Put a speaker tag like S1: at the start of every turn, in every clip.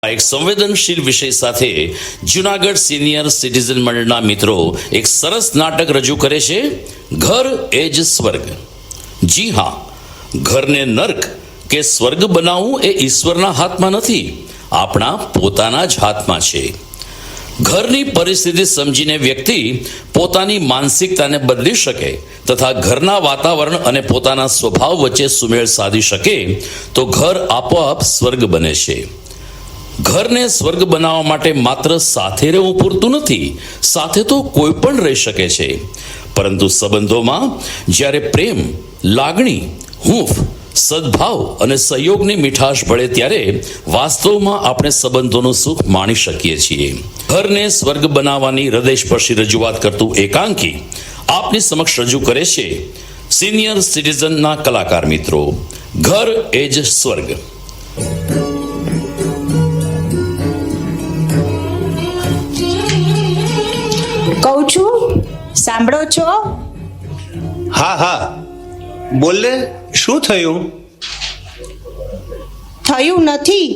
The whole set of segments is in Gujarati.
S1: એક સંવેદનશીલ વિષય સાથે જૂનાગઢ સિનિયર સિટીઝન મંડળના મિત્રો એક સરસ નાટક રજૂ કરે છે, ઘર એ જ સ્વર્ગ. જી હા, ઘરને નર્ક કે સ્વર્ગ બનાવવું એ ઈશ્વરના હાથમાં નથી, આપણા પોતાના જ હાથમાં છે. ઘરની પરિસ્થિતિ સમજીને વ્યક્તિ પોતાની માનસિકતાને બદલી શકે તથા ઘરના વાતાવરણ અને પોતાના સ્વભાવ વચ્ચે સુમેળ સાધી શકે તો ઘર આપોઆપ સ્વર્ગ બને છે. ઘરને સ્વર્ગ બનાવવા માટે માત્ર સાથે રહેવું પૂરતું નથી, સાથે તો કોઈ પણ રહી શકે છે, પરંતુ સંબંધોમાં જ્યારે પ્રેમ, લાગણી, હૂંફ, સદભાવ અને સહયોગની મીઠાશ ભળે ત્યારે વાસ્તવમાં આપણે સંબંધોનું સુખ માણી શકીએ છીએ. ઘરને સ્વર્ગ બનાવવાની હૃદયસ્પર્શી રજૂઆત કરતું એકાંકી આપની સમક્ષ રજૂ કરે છે સિનિયર સિટીઝનના કલાકાર મિત્રો, ઘર એ જ સ્વર્ગ.
S2: કહું છું, સાંભળો છો?
S3: હા હા, બોલ ને, શું થયું?
S2: થયું નથી,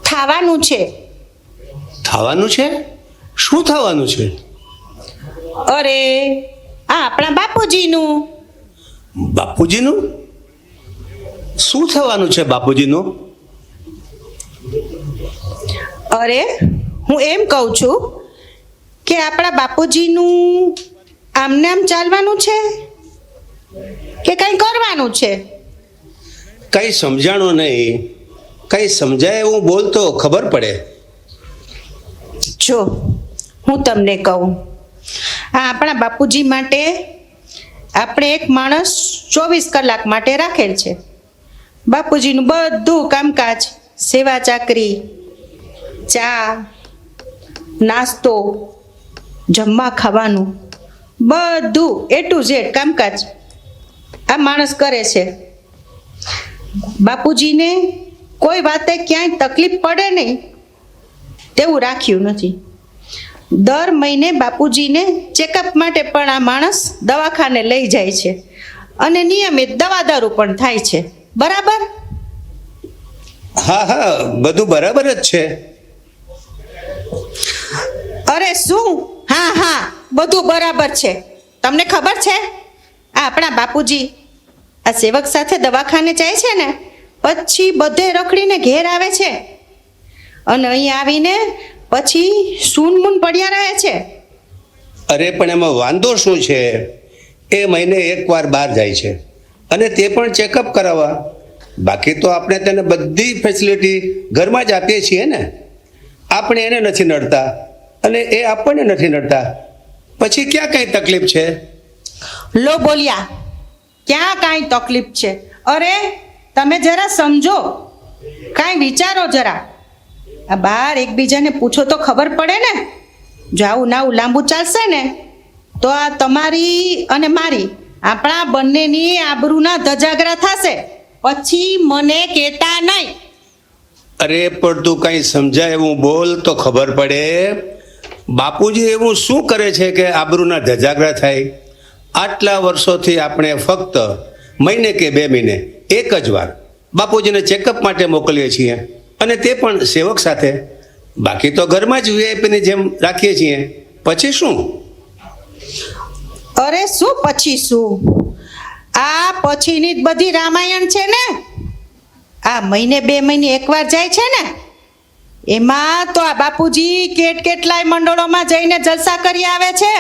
S2: થવાનું છે.
S3: થવાનું છે? શું થવાનું છે?
S2: અરે આ આપણા બાપુજીનું.
S3: બાપુજીનું? શું થવાનું છે બાપુજીનું?
S2: અરે હું એમ કહું છું કે આપણા બાપુજીનું આમને આમ ચાલવાનું છે કે કંઈ કરવાનું છે?
S3: કંઈ સમજાણું નહીં, કંઈ સમજાય એવું બોલ તો ખબર પડે.
S2: જો હું તમને કહું, આ આપણા બાપુજી માટે આપણે એક માણસ 24 કલાક માટે રાખેલ છે. બાપુજીનું બધું કામકાજ, સેવા ચાકરી, ચા, નાસ્તો, જમવા ખાવાનું, બધું A to Z કામકાજ આ માણસ કરે છે. બાપુજીને કોઈ વાતે ક્યાંય તકલીફ પડે નહીં તેવું રાખ્યું નથી. દર મહિને બાપુજીને ચેકઅપ માટે પણ આ માણસ દવાખાને લઈ જાય છે અને નિયમિત દવા દારૂ પણ થાય છે. બરાબર?
S3: હા હા, બધું બરાબર જ છે.
S2: અરે શું હા હા, બધું બરાબર છે? તમને ખબર છે આ આપણા બાપુજી આ સેવક સાથે દવાખાને જાય છે ને પછી બધે રખડીને ઘેર આવે છે અને અહીં આવીને પછી સૂનમૂન પડ્યા રહે છે.
S3: અરે પણ એમાં વાંધો શું છે? એ મહિને એકવાર બહાર જાય છે અને તે પણ ચેકઅપ કરાવવા. બાકી તો આપણે તેને બધી ફેસિલિટી ઘરમાં જ આપીએ છીએ ને. આપણે એને નથી નડતા અને એ આપણને નથી નડતા, પછી ક્યાં કઈ તકલીફ છે?
S2: લો બોલ્યા, ક્યાં કાંઈ તકલીફ છે? અરે તમે જરા સમજો, કાંઈ વિચારો જરા. આ બહાર એકબીજાને પૂછો તો ખબર પડે ને. જો આવું ના આવું લાંબુ ચાલશે ને તો આ તમારી અને મારી, આપણા બંનેની આબરૂના ધજાગરા થશે. પછી મને કહેતા નહીં.
S3: અરે પણ તું કઈ સમજાય એવું બોલ તો ખબર પડે. બાપુજી એવું શું કરે છે કે આબરૂના ધજાગરા થાય? આટલા વર્ષોથી આપણે ફક્ત મહિને કે 2 મહિને એક જ વાર બાપુજીને ચેકઅપ માટે મોકલીએ છીએ અને તે પણ સેવક સાથે. બાકી તો ઘરમાં જ વીઆઈપીની જેમ રાખીએ છીએ. પછી શું?
S2: અરે શું પછી શું? આ પછીની જ બધી રામાયણ છે ને. આ મહિને 2 મહિને એકવાર જાય છે ને એમાં તો આ બાપુજી કેટલાય મંડળોમાં જઈને જલસા કરી આવે છે.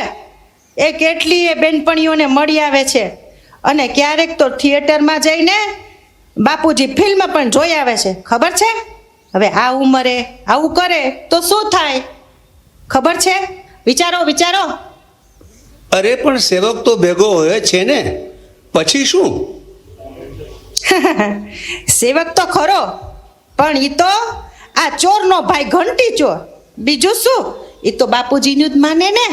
S2: એ કેટલીય બેનપણીઓને મળી આવે છે અને ક્યારેક તો થિયેટરમાં જઈને બાપુજી ફિલ્મ પણ જોઈ આવે છે. ખબર છે? હવે આ ઉંમરે આવું કરે તો શું થાય? ખબર છે? વિચારો વિચારો.
S3: અરે પણ સેવક તો ભેગો હોય છે ને, પછી શું?
S2: સેવક તો ખરો, પણ એ તો આ ચોરનો ભાઈ ઘંટી ચોર. બીજું શું? એ તો બાપુજીનું જ માને ને.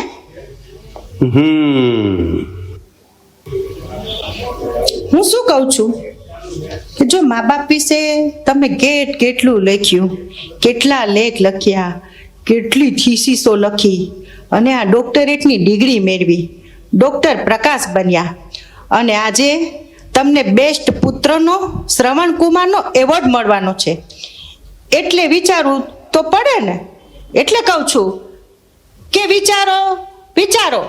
S2: હું શું કહું છું કે જો મા બાપ વિશે તમે કેટલું લખ્યું, કેટલા લેખ લખ્યા, કેટલી થીસીસો લખી અને આ ડોક્ટરેટની ડિગ્રી મેળવી, ડોક્ટર પ્રકાશ બન્યા અને આજે તમને બેસ્ટ પુત્રનો શ્રવણ કુમારનો એવોર્ડ મળવાનો છે. એટલે વિચારવું તો પડે ને. એટલે કહું છું કે વિચારો વિચારો.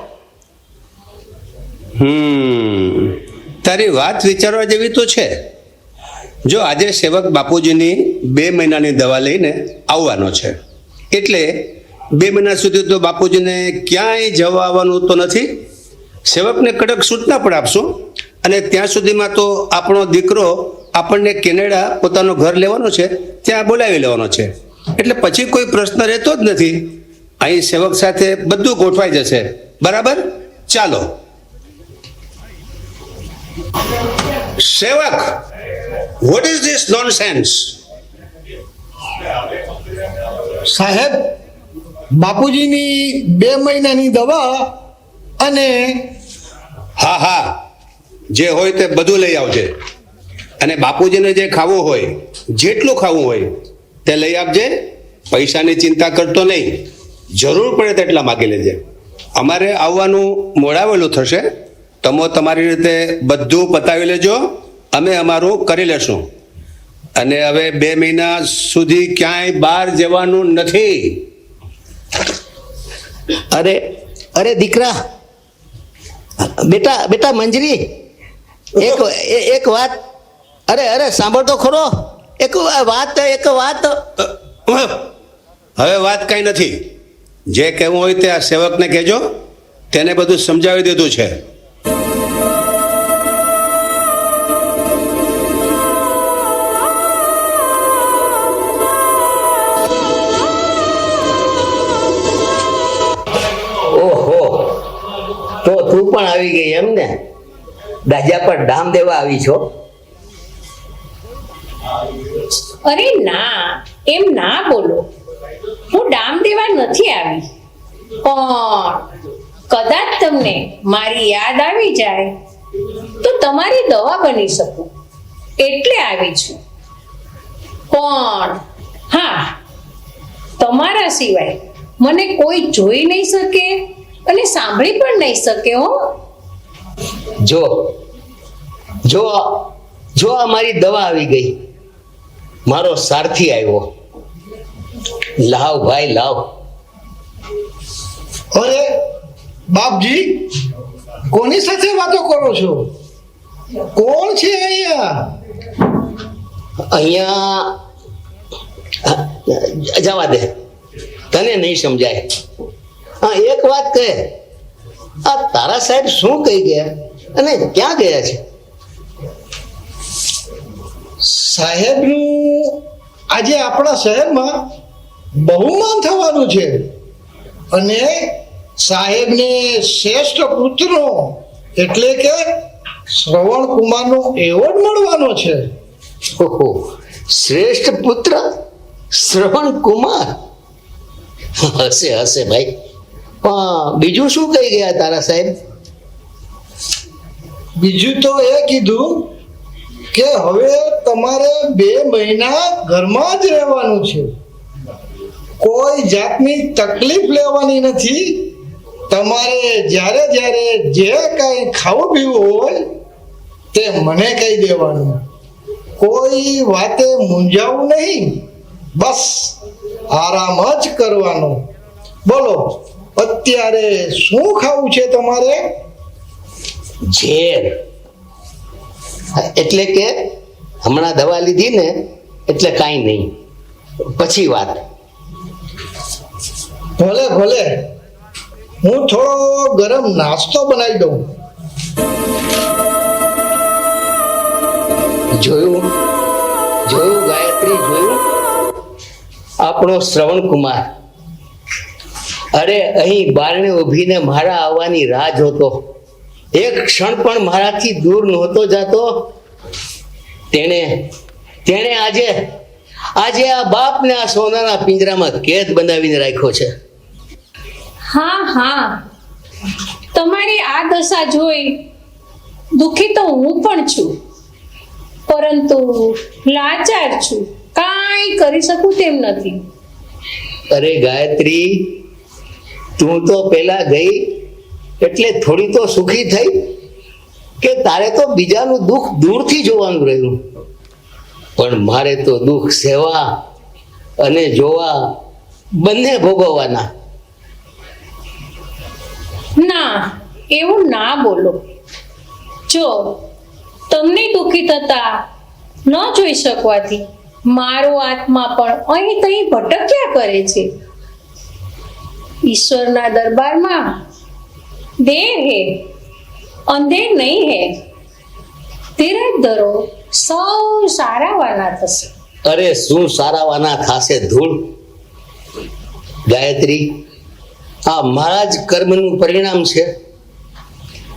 S3: તારી વાત વિચારવા જેવી તો છે. જો આજે સેવક બાપુજીની 2 મહિનાની દવા લઈને આવવાનો છે, એટલે 2 મહિના સુધી તો બાપુજીને ક્યાંય જવા આવવાનું તો નથી. સેવકને કડક સૂચના પણ આપશું, અને ત્યાં સુધીમાં તો આપણો દીકરો આપણને કેનેડા પોતાનું ઘર લેવાનો છે, ત્યાં બોલાવી લેવાનો છે. એટલે પછી કોઈ પ્રશ્ન રહેતો જ નથી. અહીં સેવક સાથે બધું ગોઠવાઈ જશે. બરાબર? ચાલો. સેવક, what is this nonsense?
S4: સાહેબ, બાપુજીની 2 મહિનાની દવા અને
S3: હા હા, જે હોય તે બધું લઈ આવજે. અને બાપુજીને જે ખાવું હોય, જેટલું ખાવું હોય તે લઈ આપજે. પૈસાની ચિંતા કરતો નહીં, જરૂર પડે તેટલા માગી લેજે. અમારે આવવાનું મોડાવેલું થશે, તમે તમારી રીતે બધું પતાવી લેજો, અમે અમારું કરી લેશું. અને હવે 2 મહિના સુધી ક્યાંય બહાર જવાનું નથી.
S5: અરે દીકરા, બેટા મંજરી, એક વાત, અરે સાંભળ તો ખરો. એક વાત
S3: હવે વાત કઈ નથી. જે કહેવું હોય તે આ સેવકને કહેજો, તેને બધું સમજાવી દીધું છે.
S5: ઓહો, તો તું પણ આવી ગઈ એમ ને? દાજા પર ડામ દેવા આવી છો?
S6: અરે ના, એમ ના બોલો. હું ડામ દેવા નથી આવી, પણ કદાચ તમને મારી યાદ આવી જાય તો તમારી દવા બની શકું એટલે આવી છું. પણ હા, તમારા સિવાય મને કોઈ જોઈ નહીં શકે અને સાંભળી પણ નહીં શકે. હો,
S5: જો અમારી દવા આવી ગઈ. મારો સારથી આવ્યો. લાવ ભાઈ લાવ.
S4: અરે બાપજી, કોની સાથે વાતો કરો છો? કોણ છે અહીંયા?
S5: જવા દે, તને નહીં સમજાય. હા, એક વાત કહે, આ તારા સાહેબ શું કહી ગયા અને ક્યાં ગયા છે?
S4: સાહેબનું આજે આપણા શહેરમાં બહુમાન થવાનું છે, અને સાહેબને શ્રેષ્ઠ પુત્રનો એટલે કે શ્રવણ કુમારનો એવોર્ડ મળવાનો છે.
S5: ઓહો, શ્રેષ્ઠ પુત્ર શ્રવણ કુમાર? હશે ભાઈ. પણ બીજું શું કહી ગયા તારા સાહેબ?
S4: બીજું તો એ કીધું કે હવે તમારે 2 મહિના ઘરમાં જ રહેવાનું છે. કોઈ જાતની તકલીફ લેવાની નથી. તમારે જ્યારે જે કાંઈ ખાવું પીવું હોય તે મને કહી દેવાનું. કોઈ વાતે મૂંઝાવું નહીં. બસ આરામ જ કરવાનો. બોલો, અત્યારે શું ખાવું છે તમારે?
S5: ઝેર એટલે કે હમણાં દવા લીધી ને એટલે કાંઈ નહીં, પછી વાત.
S4: ભલે હું થોડો ગરમ નાસ્તો બનાવી દઉં.
S5: જોયું ગાયત્રી, જોયું આપણો શ્રવણ કુમાર. અરે અહીં બારણે ઊભીને મારા આવવાની રાહ જોતો. એક ક્ષણ પણ મારાથી દૂર નહોતો જાતો. તેણે આજે આ બાપને આ સોનાના પિંજરામાં કેદ બનાવીને રાખ્યો છે.
S6: હા, તમારી આ દશા જોઈ દુઃખી તો હું પણ છું, પરંતુ લાચાર છું. કાંઈ કરી શકું તેમ નથી.
S5: અરે ગાયત્રી, તું તો પેલા ગઈ એટલે થોડી તો સુખી થઈ કે તારે તો બીજાનું દુઃખ દૂરથી જોવાનું રહ્યું, પણ મારે તો દુઃખ સેવા અને જોવા બંને ભોગવવાના.
S6: ના, એવું ના બોલો. જો તમને દુઃખી થતા ન જોઈ શકવાથી મારો આત્મા પણ અહીં તહીં ભટક્યા કરે છે. ઈશ્વરના દરબારમાં દેર હે અંધેર નહીં હે. ધીરજ ધરો, સૌ સારાવાના થશે.
S5: અરે શું સારાવાના થાશે ધૂળ. ગાયત્રી, આ મારા જ કર્મનું પરિણામ છે.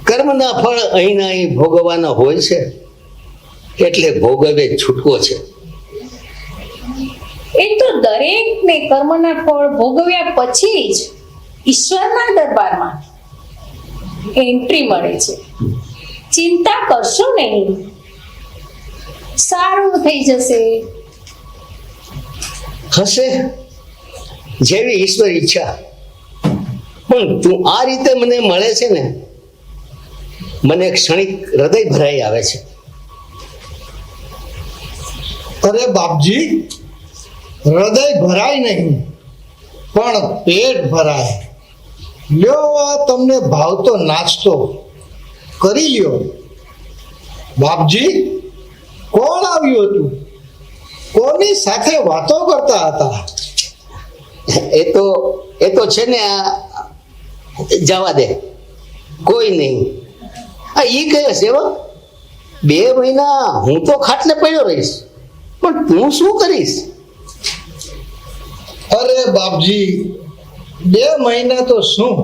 S5: કર્મના ફળ અહીંના અહીં ભોગવવાના હોય છે, એટલે ભોગવે છૂટકો છે.
S6: એ તો દરેકને કર્મના ફળ ભોગવ્યા પછી જ ઈશ્વરના દરબારમાં એન્ટ્રી મળે છે. ચિંતા કરશો નહીં, સારું થઈ જશે.
S5: હશે જેવી ઈશ્વર ઈચ્છા. પણ તું આ રીતે મને મળે છે ને, મને ક્ષણિક હૃદય ભરાઈ આવે છે.
S4: અરે બાપજી, હૃદય ભરાય નહીં પણ પેટ ભરાય. લ્યો આ તમને ભાવતો નાસ્તો કરી લ્યો. બાપજી, કોણ આવ્યું હતું? કોની સાથે વાતો કરતા હતા?
S5: એ તો છે ને, આ જવા દે, કોઈ નહીં. આ ઈ કહે સેવક, 2 મહિના હું તો ખાટલે પડ્યો રહીશ, પણ તું શું કરીશ?
S4: અરે બાપજી, 2 મહિના તો શું,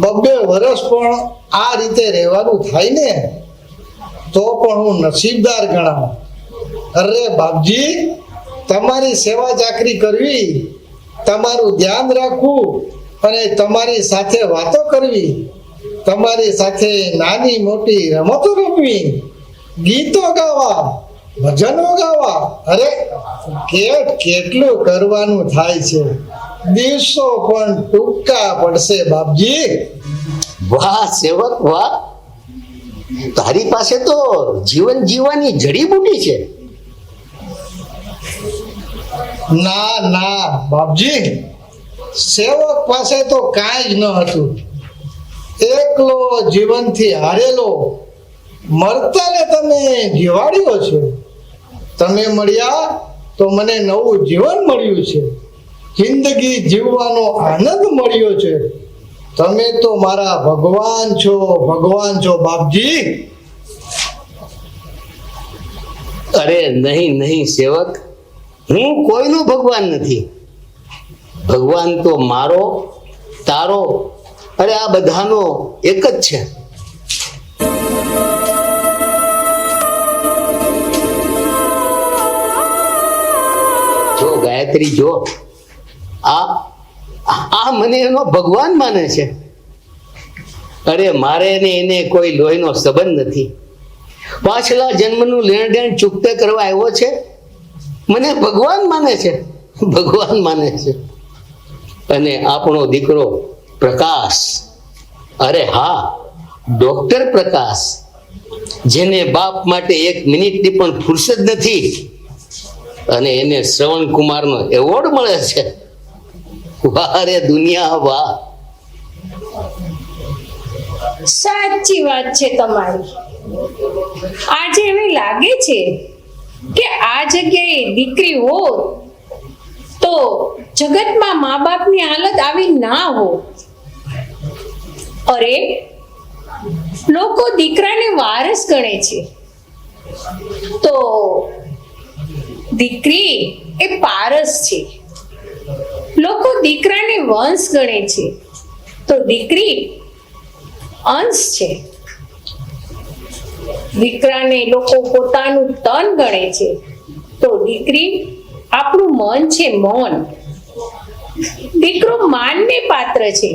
S4: 2 વર્ષ પણ આ રીતે રહેવાનું થાય ને તો પણ હું નસીબદાર ગણાવું. અરે બાપજી, તમારી સેવા ચાકરી કરવી, તમારું ધ્યાન રાખવું અને તમારી સાથે વાતો કરવી, તમારી સાથે નાની મોટી રમતો રમવી, ગીતો ગાવા, ભજનો ગાવા, અરે કેટલું કરવાનું થાય છે. દિવસો પણ ટૂંકા પડશે બાપજી.
S5: વાહ સેવક વાહ, તારી પાસે તો જીવન જીવવાની જડીબુટી છે.
S4: ના ના બાપજી, સેવક પાસે તો કાંઈ જ ન હતું. એકલો જીવનથી હારેલો, મરતાને તમે જીવાડ્યો છે. તમે મળ્યા તો મને નવું જીવન મળ્યું છે, જિંદગી જીવવાનો આનંદ મળ્યો છે. તમે તો મારા ભગવાન છો બાપજી.
S5: અરે નહીં નહીં સેવક, હું કોઈનો ભગવાન નથી. ભગવાન તો મારો, તારો, અરે આ બધાનો એક જ છે. જો ગાયત્રી, જો આ મને એનો ભગવાન માને છે. અરે મારે ને એને કોઈ લોહીનો સંબંધ નથી. પાછલા જન્મનું લેણ દેણ ચૂકતે કરવા આવ્યો છે, મને ભગવાન માને છે, ભગવાન માને છે. અને આપણો દીકરો પ્રકાશ, અરે હા, ડોક્ટર પ્રકાશ, જેને બાપ માટે 1 મિનિટની પણ ફુરસદ નથી, અને એને શ્રવણ કુમારનો એવોર્ડ મળે છે. વાહ રે દુનિયા વાહ.
S6: સાચી વાત છે તમારી. આજે એવું લાગે છે કે આ જગ્યાએ દીકરી હોત તો જગતમાં મા બાપની હાલત આવી ના હોત. અરે, લોકો દીકરાને વારસ ગણે છે, તો દીકરી એ પારસ છે. લોકો દીકરાને વંશ ગણે છે, તો દીકરી અંશ છે. દીકરાને લોકો પોતાનું તન ગણે છે, તો દીકરી આપણું મન છે, મન. દીકરો માનને પાત્ર છે,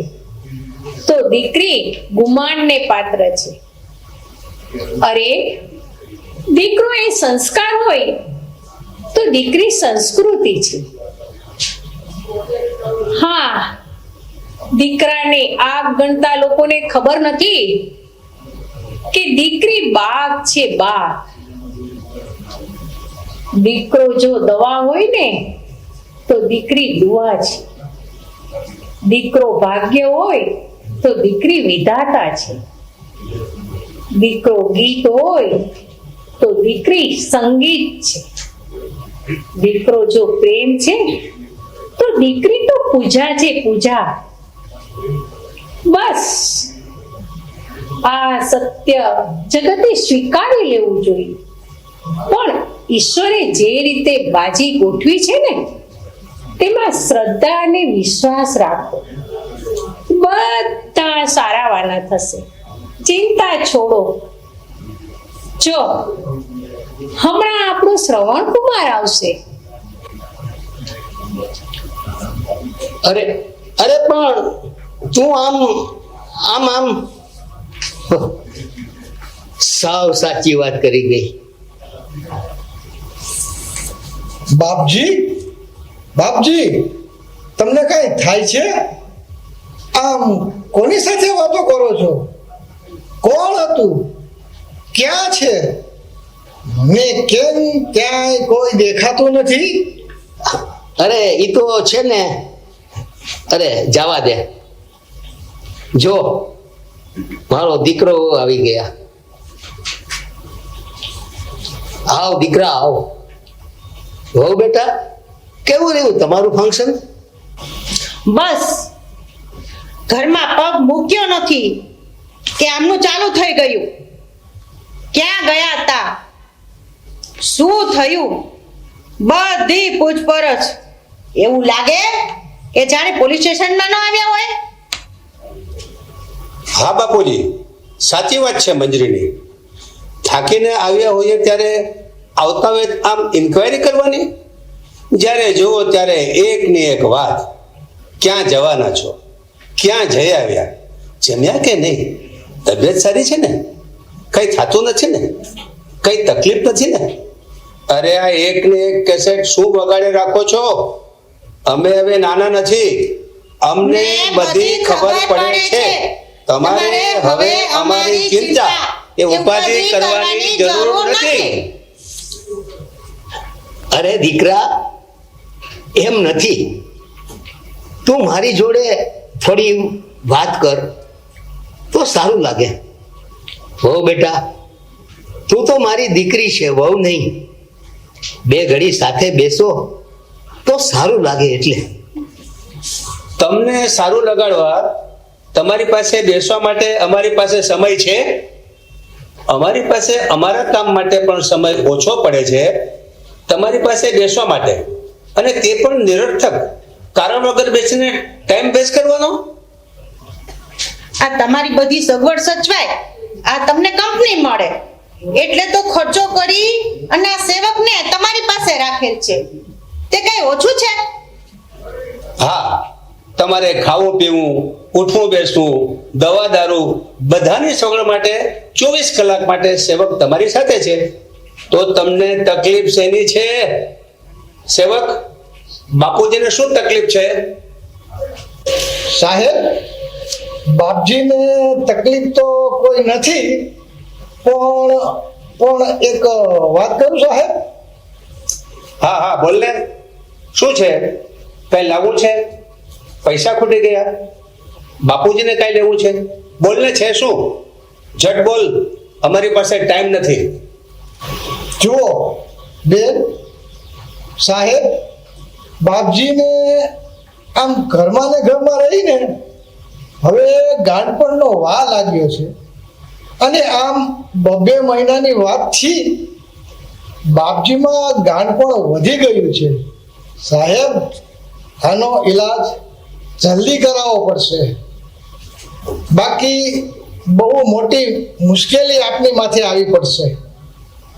S6: તો દીકરી ગુમાનને પાત્ર છે. અરે, દીકરો એ સંસ્કાર હોય તો દીકરી સંસ્કૃતિ છે. હા, દીકરાને આગ ગણતા લોકોને ખબર નથી કે દીકરી બાગ છે, બાગ. દીકરો જો દવા હોય ને તો દીકરી દુઆ છે, દીકરો ભાગ્ય હોય તો દીકરી વિધાતા છે, દીકરો ગીત હોય તો દીકરી સંગીત છે, દીકરો જો પ્રેમ છે તો દીકરી તો પૂજા છે, પૂજા. બસ આ સત્ય જગતે સ્વીકારી લેવું જોઈએ. પણ ઈશ્વરે જે રીતે બાજી ગોઠવી છે ને, તેમાં શ્રદ્ધા અને વિશ્વાસ રાખો. બધા સારાવાના થશે, ચિંતા છોડો. જો હમણાં આપણો શ્રવણ કુમાર આવશે.
S5: અરે અરે પણ તું આમ આમ આમ સાવ સાચી વાત કરી ગઈ.
S4: બાપજી, બાપજી, તમને કઈ થાય છે? આમ કોની સાથે વાતો કરો છો? કોણ હતું? ક્યાં છે? મને કેમ ક્યાંય કોઈ દેખાતું નથી?
S5: અરે એ તો છે ને, અરે જવા દે. જો મારો દીકરો આવી ગયા. આવ દીકરા આવ. હો બેટા, કેવું રહ્યું તમારું ફંક્શન?
S2: બસ ઘરમાં પગ મૂક્યો નથી કે આમનું ચાલુ થઈ ગયું. ક્યાં ગયા હતા? શું થયું? બધી પૂછપરછ. એવું લાગે કે જાણે પોલીસ સ્ટેશનમાં ન આવ્યા હોય.
S3: હા બાપુજી, સાચી વાત છે મંજરીની. થાકીને આવ્યા હોઈએ ત્યારે આવતા હોય આમ ઇન્ક્વાયરી કરવાની. જ્યારે જુઓ ત્યારે એકની એક વાત. ક્યાં જવાના છો? ક્યાં જઈ આવ્યા? જમ્યા કે નહીં? તબિયત સારી છે ને? કઈ થતું નથી ને? કઈ તકલીફ નથી ને? અરે આ એકને એક કેસેટ શું બગાડે રાખો છો? અમે હવે નાના નથી, અમને બધી ખબર પડે છે. તમારે હવે અમારી ચિંતા એ ઉપાધિ કરવાની જરૂર નથી.
S5: અરે દીકરા, એમ નથી. તું મારી જોડે થોડી વાત કર તો સારું લાગે. હો બેટા, તું તો મારી દીકરી છે, વહુ નહીં. બે ઘડી સાથે બેસો તો સારું લાગે. એટલે
S3: તમને સારું લગાડવા તમારી પાસે બેસવા માટે અમારી પાસે સમય છે? અમારી પાસે અમારા કામ માટે પણ સમય ઓછો પડે છે. તમારી પાસે બેસવા માટે, અને તે પણ નિરર્થક કારણ વગર બેસીને ટાઈમ વેસ્ટ કરવાનો?
S2: આ તમારી બધી સગવડ સચવાય, આ તમને કંપની મળે એટલે તો ખર્ચો કરી અને આ સેવકને તમારી પાસે રાખેલ છે. તે કઈ ઓછું છે?
S3: હા, તમારે ખાવું પીવું, ઉઠવું બેસવું, દવા દારૂ બધાની સગવડ માટે 24 કલાક માટે સેવક તમારી સાથે છે. તો તમને તકલીફ શેની છે? સેવક, બાપુજીને શું તકલીફ છે?
S4: સાહેબ, બાપજીને તકલીફ તો કોઈ નથી, પણ એક વાત કરું સાહેબ?
S3: હા હા, બોલ ને. શું છે? કઈ લાવવું છે? પૈસા ખૂટી ગયા? બાપુજીને કઈ લેવું છે? બોલ ને, છે શું? ઝટ બોલ, અમારી પાસે ટાઈમ નથી.
S4: જુઓ બેન, સાહેબ, બાપજીને આમ ઘરમાં ને ઘરમાં રહીને હવે ગાંઠપણનો વા લાગ્યો છે. અને આમ 2 મહિનાની વાતથી બાપજીમાં ગાંઠપણ વધી ગયું છે. સાહેબ, આનો ઈલાજ જલ્દી કરાવવો પડશે, બાકી બહુ મોટી મુશ્કેલી આપની માથે આવી પડશે.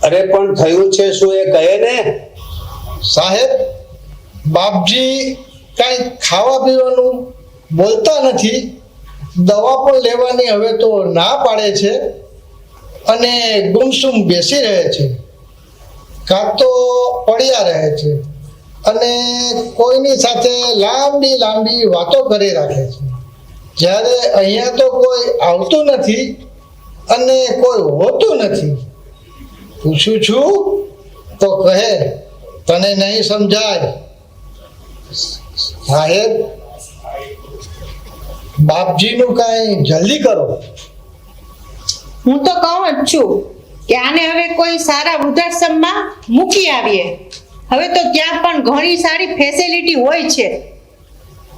S3: અરે પણ થયું છે શું એ કહે ને.
S4: સાહેબ, બાપજી કઈ ખાવા પીવાનું બોલતા નથી, દવા પણ લેવાની હવે તો ના પાડે છે, અને ગુમસુમ બેસી રહે છે, કાં તો પડ્યા રહે છે, અને કોઈની સાથે લાંબી લાંબી વાતો કરી રાખે છે. જ્યારે અહીંયા તો કોઈ આવતું નથી અને કોઈ હોતું નથી. પૂછું છું તો કહે તને નહીં સમજાય. સાહેબ, બાપજીનું કાંઈ જલ્દી કરો.
S2: હું તો કહું જ છું કે આને હવે કોઈ સારા વૃદ્ધાશ્રમમાં મૂકી આવીએ. હવે તો ત્યાં પણ ઘણી સારી ફેસિલિટી હોય છે.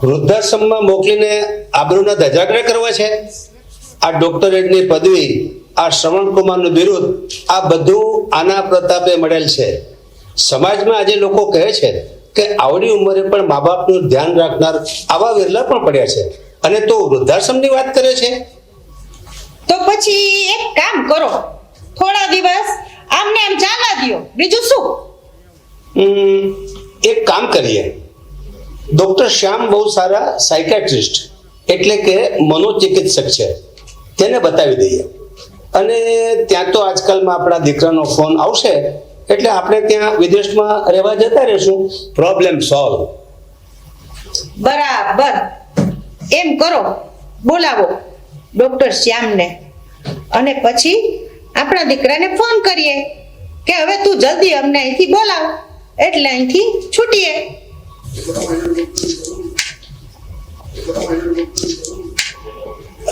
S3: વૃદ્ધાશ્રમમાં મોકલીને આબરૂના ધજાગરા કરવા છે? આ ડોક્ટરેટની પદવી, આ શ્રવણકુમારનું બિરુદ, આ બધું આના પ્રતાપે મળેલ છે. સમાજમાં આજે લોકો કહે છે કે આવડી ઉંમરે પણ મા બાપનું ધ્યાન રાખનાર આવા વિરલા પણ પડ્યા છે, અને તો વૃદ્ધાશ્રમની વાત કરે છે.
S2: તો પછી એક કામ કરો, થોડા દિવસ આમને આમ ચાલવા દ્યો, બીજું શું.
S3: એક કામ કરીએ, ડોક્ટર શ્યામ બહુ સારા સાયકેટ્રિસ્ટ એટલે કે મનોચિકિત્સક છે, તેને બતાવી દઈએ. અને ત્યાં તો આજકાલમાં આપણા દીકરાનો ફોન આવશે એટલે આપણે ત્યાં વિદેશમાં રહેવા જતા રહીશું. Problem solve.
S2: બરાબર, એમ કરો, બોલાવો ડોક્ટર શ્યામને, અને પછી આપણા દીકરાને ફોન કરીએ કે હવે તું જલ્દી અમને અહીંથી બોલાવ, એટલે અહીંથી છૂટીએ.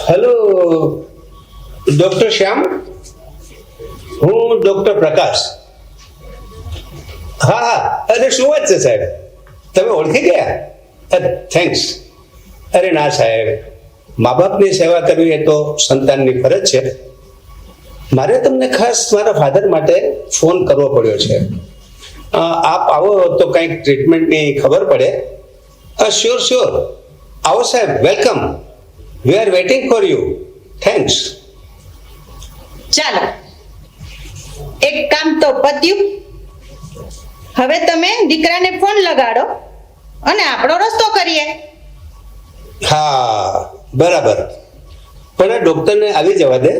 S3: હેલો ડોક્ટર શ્યામ, હું ડોક્ટર પ્રકાશ. હા હા, અરે શું વાત છે સાહેબ, તમે ઓળખી ગયા? થેન્ક્સ. અરે ના સાહેબ, મા બાપની સેવા કરવી એ તો સંતાનની ફરજ છે. મારે તમને ખાસ મારા ફાધર માટે ફોન કરવો પડ્યો છે. આપ આવો તો કંઈક ટ્રીટમેન્ટની ખબર પડે. શ્યોર શ્યોર, આવો સાહેબ, welcome. We are waiting for you. Thanks.
S2: ચાલો, એક કામ તો પત્યું. હવે તમે દીકરાને ફોન લગાડો અને આપણો રસ્તો કરીએ.
S3: હા બરાબર, પણ ડોક્ટરને આવી જવા દે.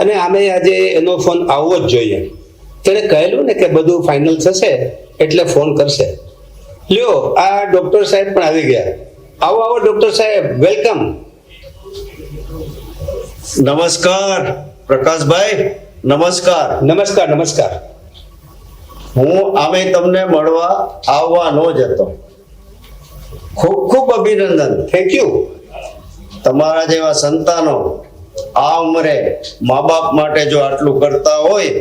S3: અને આમે આજે એનો ફોન આવવો જ જોઈએ. તેણે કહેલું ને કે બધું ફાઇનલ થશે એટલે ફોન કરશે. લ્યો, આ ડોક્ટર સાહેબ પણ આવી ગયા. આવો આવો ડોક્ટર સાહેબ, વેલકમ.
S7: નમસ્કાર પ્રકાશભાઈ, નમસ્કાર.
S3: નમસ્કાર નમસ્કાર.
S7: હું આમે તમને મળવા આવવાનો જ હતો. ખૂબ ખૂબ અભિનંદન.
S3: Thank you.
S7: તમારા જેવા સંતાનો આ ઉંમરે મા બાપ માટે જો આટલું કરતા હોય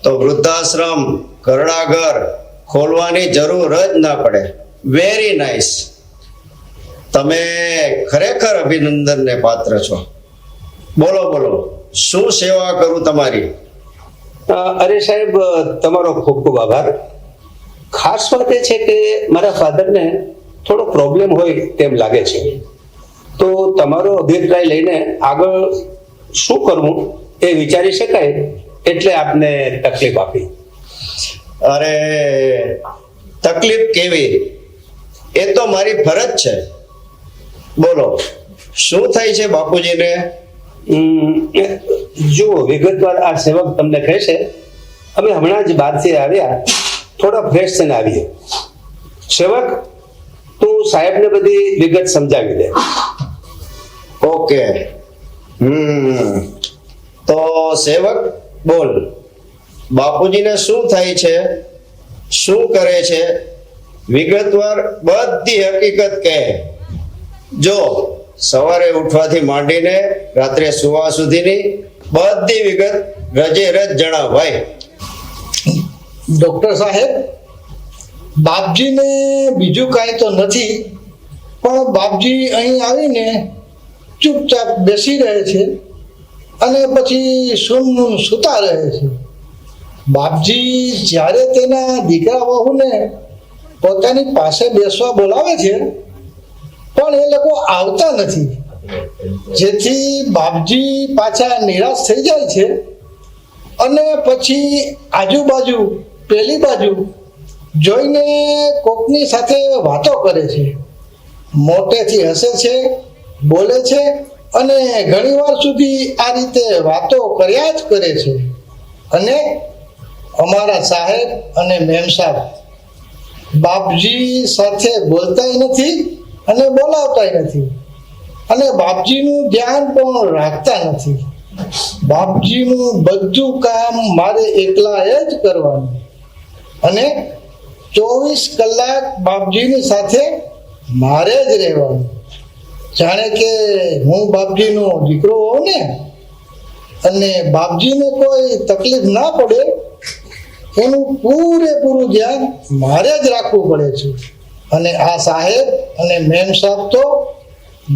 S7: તો વૃદ્ધાશ્રમ, ઘરડાઘર ખોલવાની જરૂર જ ના પડે. Very nice. તમે ખરેખર અભિનંદનને પાત્ર છો. બોલો બોલો, શું સેવા કરું તમારી?
S3: અરે સાહેબ, તમારો ખૂબ ખૂબ આભાર. ખાસ વાત એ છે કે મારા ફાધરને થોડો પ્રોબ્લેમ હોય તેમ લાગે છે, તો તમારો અભિપ્રાય લઈને આગળ શું કરવું એ વિચારી શકાય એટલે આપને તકલીફ આપી.
S7: અરે તકલીફ કેવી, એ તો મારી ફરજ છે. બોલો, શું થાય છે બાપુજીને?
S3: જુઓ, વિગતવાર આ સેવક તમને કહેશે. અમે હમણાં જ બહારથી આવ્યા, થોડા ફ્રેશ થઈને આવીએ. સેવક, તું સાહેબને બધી વિગત સમજાવી દે.
S7: ઓકે. તો સેવક બોલ, બાપુજીને શું થાય છે, શું કરે છે, વિગતવાર બધી હકીકત કહે. જો સવારે ઉઠવાથી માંડીને રાત્રે સુવા સુધીની બધી વિગત રજે રજ જણાવ ભાઈ.
S4: ડોક્ટર સાહેબ, બાપજીને બીજું કાંઈ તો નથી, પણ બાપજી અહીં આવીને ચૂપચાપ બેસી રહે છે અને પછી સૂતા રહે છે. બાપજી જ્યારે તેના દીકરા વહુને પોતાની પાસે બેસવા બોલાવે છે પણ એ લોકો આવતા નથી, જેથી બાપજી પાછા નિરાશ થઈ જાય છે અને પછી આજુબાજુ પેલી બાજુ જોઈને કોકની સાથે વાતો કરે છે, મોટેથી હસે છે, બોલે છે અને ઘણીવાર સુધી આ રીતે વાતો કર્યા જ કરે છે. અને અમારા સાહેબ અને મેમ સાહેબ બાપજી સાથે બોલતાય નથી અને બોલાવતાય નથી અને બાપજીનું ધ્યાન પણ રાખતા નથી. બાપજીનું બધું કામ મારે એકલાએ જ કરવાનું અને 24 કલાક બાપજીની સાથે મારે જ રહેવાનું. જાણે કે હું બાપજીનો દીકરો હોઉં ને, અને બાપજીને કોઈ તકલીફ ના પડે એનું પૂરેપૂરું ધ્યાન મારે જ રાખવું પડે છે. અને આ સાહેબ અને મેમ સાહેબ તો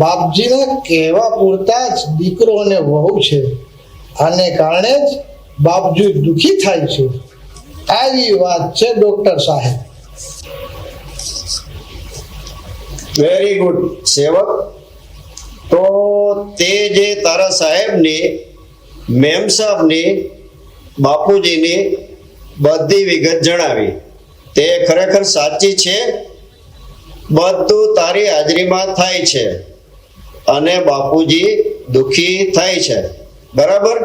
S4: બાપજીને કહેવા પૂરતા જ દીકરો અને વહુ છે. આને કારણે જ બાપજી દુખી થાય છે. આવી વાત છે ડોક્ટર સાહેબ.
S7: વેરી ગુડ સેવક. તો તે જે તારા સાહેબની, મેમ સાહેબની, બાપુજીની બધી વિગત જણાવી તે ખરેખર સાચી છે. બધું તારી હાજરીમાં થાય છે અને બાપુજી દુખી થાય છે, બરાબર?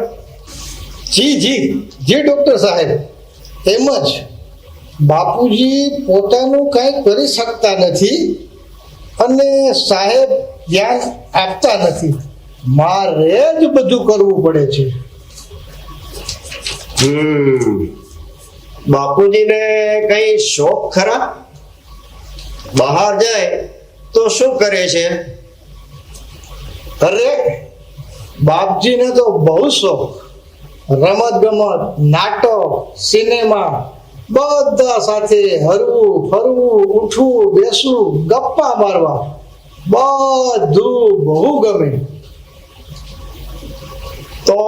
S4: જી જી જી ડોક્ટર સાહેબ, એમ જ. બાપુજી પોતાનું કંઈ કરી શકતા નથી અને સાહેબ ધ્યાન આપતા નથી. મારે જ બધું કરવું પડે છે.
S7: બાપુજીને કઈ શોખ ખરા? બહાર જાય તો શું કરે છે?
S4: અરે બાપજીને તો બહુ શોખ. રમત ગમત, નાટક, સિનેમા, બધા સાથે હરવું ફરવું, ઉઠવું બેસવું, ગપ્પા મારવા, બધું બહુ ગમે.
S7: તો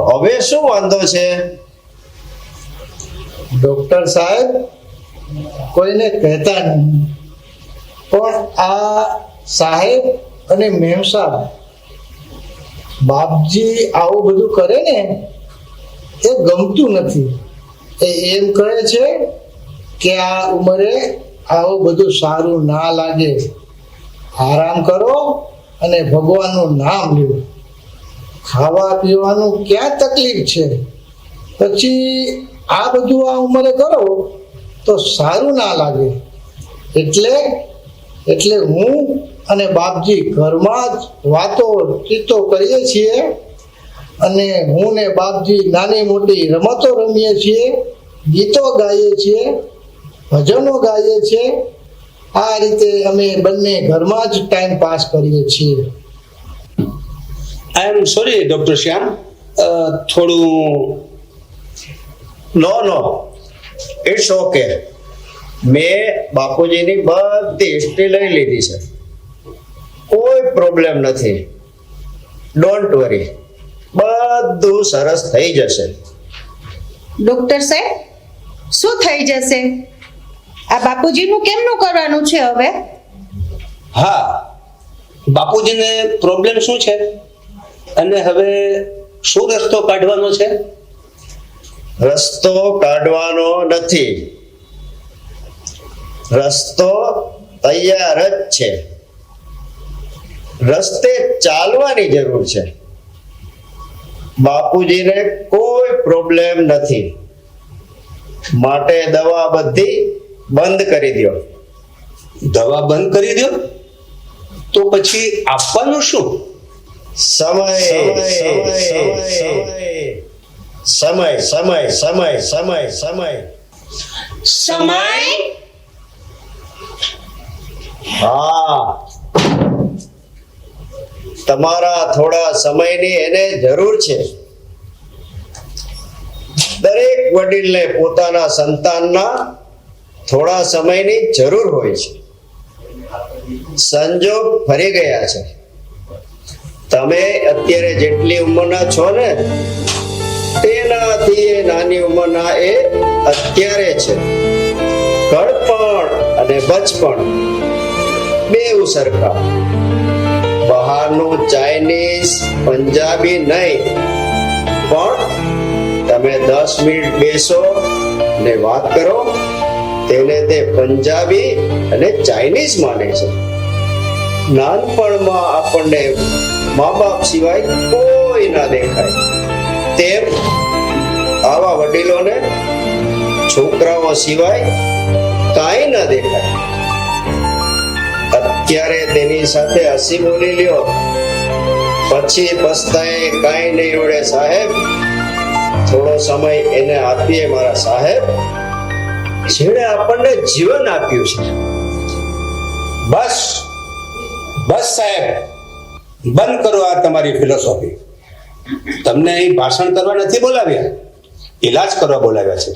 S7: હવે શું વાંધો છે?
S4: ડોક્ટર સાહેબ કોઈને કહેતા નહીં, પણ આ સાહેબ અને મેમ સાહેબ બાપજી આવું બધું કરે ને એ ગમતું નથી. એ એમ કહે છે કે આ ઉંમરે આવું બધું સારું ના લાગે. આરામ કરો અને ભગવાનનું નામ લ્યો. ખાવા પીવાનું ક્યાં તકલીફ છે? પછી આ બધું આ ઉંમરે કરો તો સારું ના લાગે. એટલે હું અને બાપજી ઘરમાં જ વાતો ચીતો કરીએ છીએ, અને હું ને બાપજી નાની મોટી રમતો રમીએ છીએ, ગીતો ગાઈએ છીએ, ભજનો ગાઈએ છીએ. આ રીતે અમે બંને ઘરમાં જ ટાઈમ પાસ કરીએ છીએ.
S3: આઈ એમ સોરી ડોક્ટર શ્યામ, થોડું
S7: નો ઇટ્સ ઓકે. મેં બાપુજીની બધી હિસ્ટ્રી લઈ લીધી છે. કોઈ પ્રોબ્લેમ નથી. ડોન્ટ વરી, બધું સરસ થઈ જશે.
S2: ડોક્ટર સાહેબ, શું થઈ જશે? આ બાપુજીનું કેમનું કરવાનું છે હવે?
S3: હા, બાપુજીને પ્રોબ્લેમ શું છે અને હવે શું રસ્તો કાઢવાનો છે?
S7: રસ્તો કાઢવાનો નથી, રસ્તો તૈયાર જ છે. રસ્તે ચાલવાની જરૂર છે. બાપુજીને કોઈ પ્રોબ્લેમ નથી, માટે દવા બધી બંધ કરી દો.
S3: દવા બંધ કરી દો તો પછી આપવાનું શું?
S7: સમય સમય સમય સમય સમય સમય
S2: સમય?
S7: હા, તમારા થોડા સમયની એને જરૂર છે. દરેક વડીલને પોતાના સંતાનના થોડા સમયની જરૂર હોય છે. સંજોગ ફરી ગયા છે. તમે અત્યારે જેટલી ઉંમરના છો ને તેનાથી એ નાની ઉંમરના એ અત્યારે છે. ગળપણ અને બચપણ બેઉ સરખા. બહારનું ચાઇનીઝ, પંજાબી નહીં, પણ તમે 10 મિનિટ બેસો ને વાત કરો, તેને તે પંજાબી અને ચાઇનીઝ માને છે. નાનપણમાં આપણને મા બાપ સિવાય કોઈ ના દેખાય, તેમ આવા વડીલોને છોકરાઓ સિવાય કાંઈ ના દેખાય. અત્યારે તેની સાથે હસી બોલી લ્યો, પછી પસ્તાય કાંઈ નહીં ઉડે સાહેબ. થોડો સમય એને આપીએ મારા સાહેબ,
S3: જેણે આપણને જીવન આપ્યું છે. બસ બસ સાહેબ, બંધ કરો આ તમારી ફિલોસોફી. તમને અહીં ભાષણ કરવા નથી બોલાવ્યા, ઈલાજ કરવા બોલાવ્યા છે.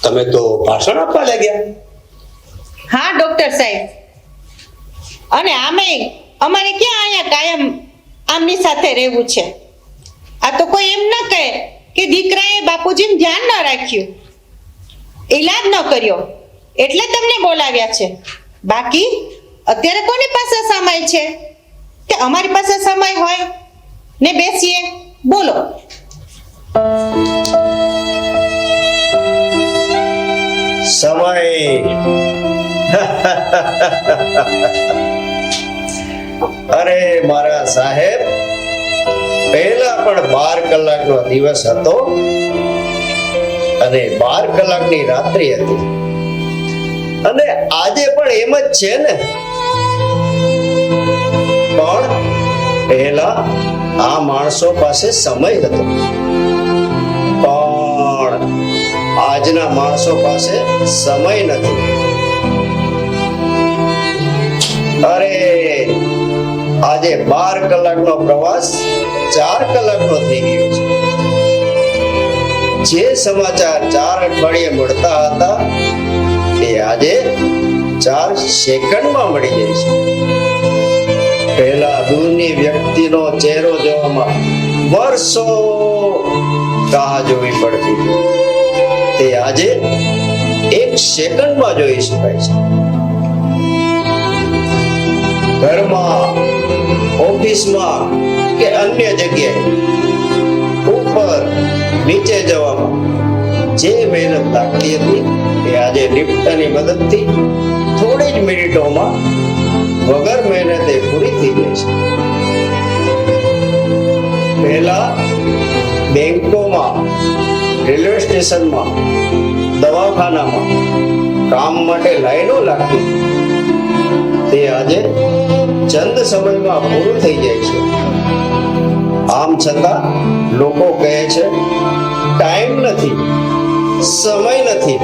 S3: તમે તો ભાષણ આપવા લાગ્યા.
S2: હા ડોક્ટર સાહેબ, અને આમે અમારે ક્યાં અહીંયા કાયમ આમની સાથે રહેવું છે? આ તો કોઈ એમ ન કહે કે દીકરાએ બાપુજીને ધ્યાન ન રાખ્યું, ઈલાજ ન કર્યો એટલે તમને બોલાવ્યા છે. બાકી અત્યારે કોની પાસે સમય છે કે અમારી પાસે સમય હોય ને બેસીએ? બોલો.
S7: સમય અરે મારા સાહેબ, પહેલા પણ 12 કલાકનો દિવસ હતો અને 12 કલાકની રાત્રિ હતી, અને આજે પણ એમ જ છે ને. પણ પહેલા આ માણસો પાસે સમય હતો, પણ આજના માણસો પાસે સમય નથી. અરે આજે 12 કલાકનો પ્રવાસ 4 કલાકનો થઈ ગયો છે. જે સમાચાર 4 અઠવાડિયે મળતા હતા એ આજે 4 સેકન્ડમાં મળી જાય છે. પહેલા દૂરની વ્યક્તિનો ચહેરો જોવામાં વર્ષો રાહ જોવી પડતી હતી, તે આજે 1 સેકન્ડમાં જોઈ શકાય છે. ઘરમાં, ઓફિસમાં કે અન્ય જગ્યાએ ઉપર નીચે જવામાં જે મહેનત લાગતી હતી એ આજે લિફ્ટની મદદથી થોડી જ મિનિટોમાં વગર મહેનતે પૂરી થઈ જાય છે. પહેલા બેંકોમાં, રેલવે સ્ટેશનમાં, દવાખાનામાં કામ માટે લાઈનો લાગતી, તે આજે ચંદ સમયમાં પૂરું થઈ જાય છે. આમ છતાં લોકો કહે છે ટાઈમ નથી, સમય નથી.